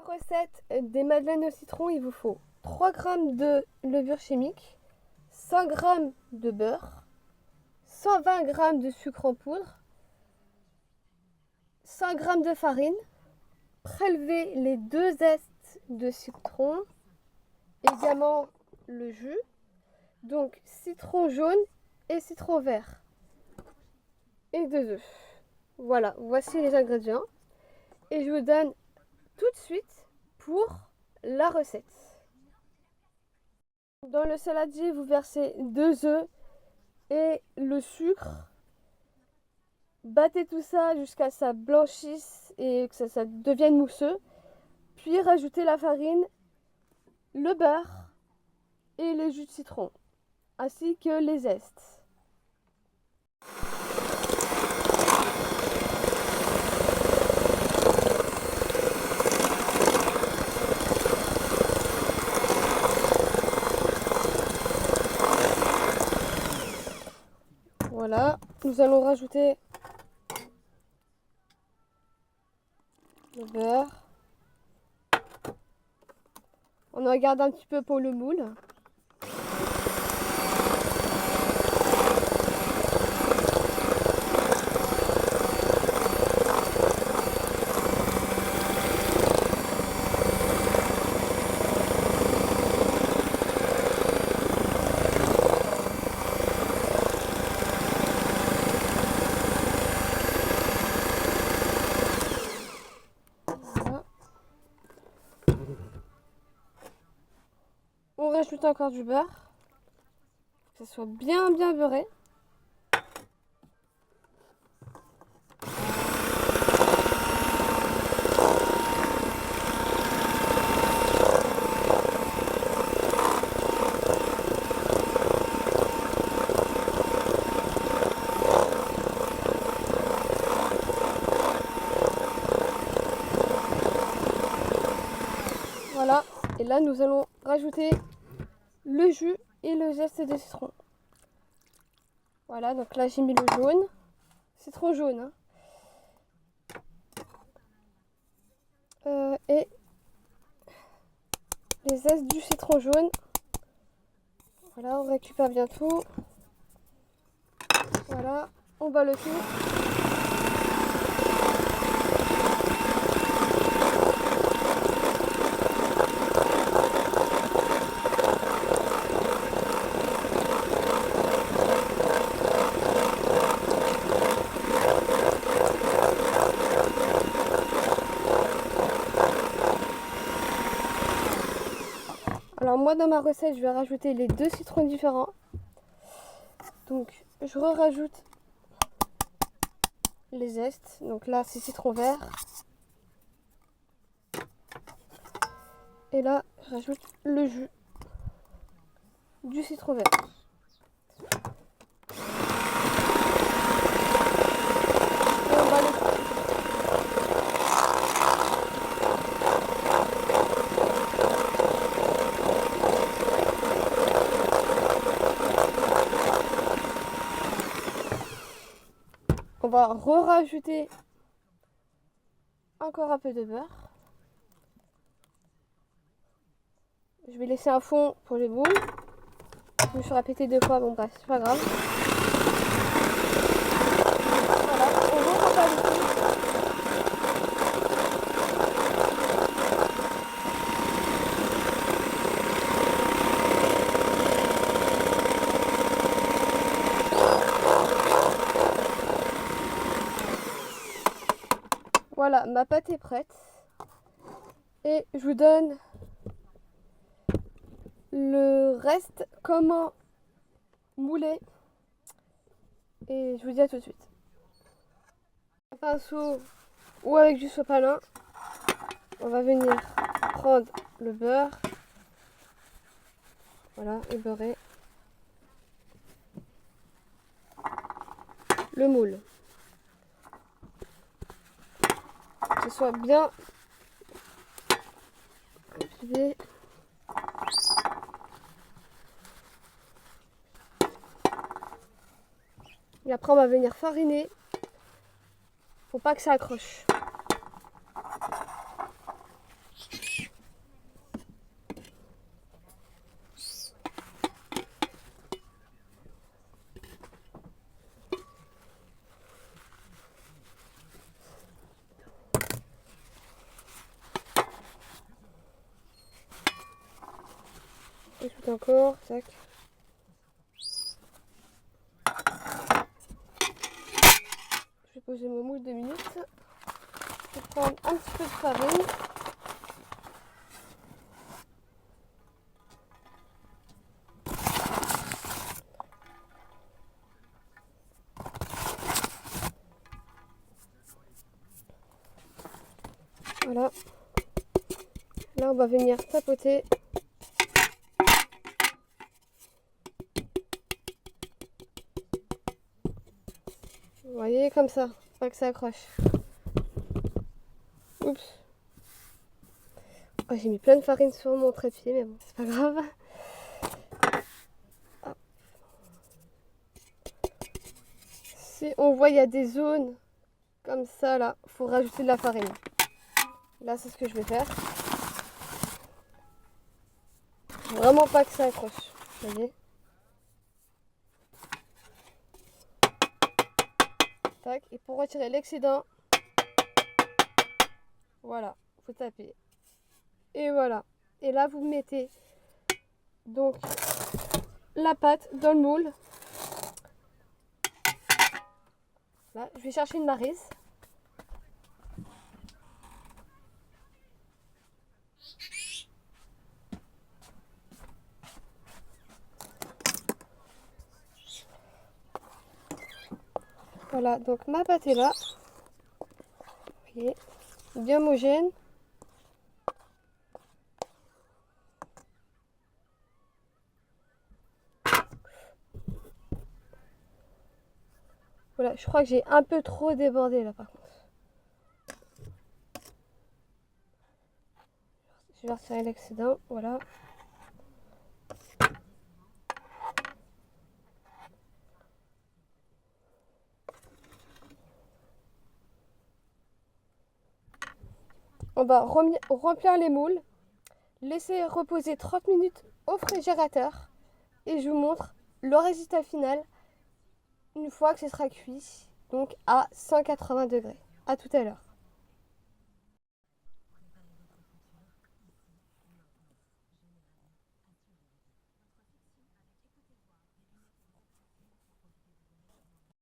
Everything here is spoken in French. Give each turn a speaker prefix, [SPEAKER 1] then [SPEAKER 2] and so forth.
[SPEAKER 1] recette des madeleines au citron, il vous faut 3 g de levure chimique, 100 g de beurre, 120 g de sucre en poudre, 100 g de farine. Prélevez les 2 zestes de citron, également le jus, donc citron jaune et citron vert, et 2 œufs. Voilà, voici les ingrédients. Et je vous donne tout de suite pour la recette. Dans le saladier, vous versez 2 œufs et le sucre. Battez tout ça jusqu'à ce que ça blanchisse et que ça devienne mousseux. Puis rajoutez la farine, le beurre et les jus de citron, ainsi que les zestes. Voilà, nous allons rajouter le beurre. On en garde un petit peu pour le moule. On rajoute encore du beurre, que ça soit bien beurré. Voilà, et là nous allons rajouter le jus et le zeste de citron. Voilà, donc là j'ai mis le jaune, citron jaune, et les zestes du citron jaune. Voilà, on récupère bien tout. Voilà, on bat le tout. Alors moi dans ma recette je vais rajouter les 2 citrons différents. Donc je rajoute les zestes. Donc là c'est citron vert. Et là je rajoute le jus du citron vert. Et on va le... On va rajouter encore un peu de beurre. Je vais laisser un fond pour les boules. Je me suis répété 2 fois, bon bref, c'est pas grave. Voilà, on reprend le tout. Voilà, ma pâte est prête. Et je vous donne le reste, comment mouler. Et je vous dis à tout de suite. Un pinceau ou avec du sopalin, on va venir prendre le beurre. Voilà, et beurrer le moule. Que ce soit bien appuyé. Et après on va venir fariner pour pas que ça accroche. tout encore. Tac. Je vais poser mon moule 2 minutes. Je vais prendre un petit peu de farine. Voilà. Là, on va venir tapoter. Vous voyez, comme ça, pas que ça accroche. Oups. Oh, j'ai mis plein de farine sur mon trépied, mais bon, c'est pas grave. Hop. Si on voit, il y a des zones comme ça, là, il faut rajouter de la farine. Là, c'est ce que je vais faire. Vraiment pas que ça accroche. Vous voyez? Tac. Et pour retirer l'excédent, voilà, vous tapez. Et voilà. Et là, vous mettez donc la pâte dans le moule. Là, je vais chercher une maryse. Voilà, donc ma pâte est là. Vous voyez, bien homogène. Voilà, je crois que j'ai un peu trop débordé là par contre. Je vais retirer l'excédent, voilà. On va remplir les moules, laisser reposer 30 minutes au réfrigérateur et je vous montre le résultat final une fois que ce sera cuit, donc à 180 degrés. À tout à l'heure.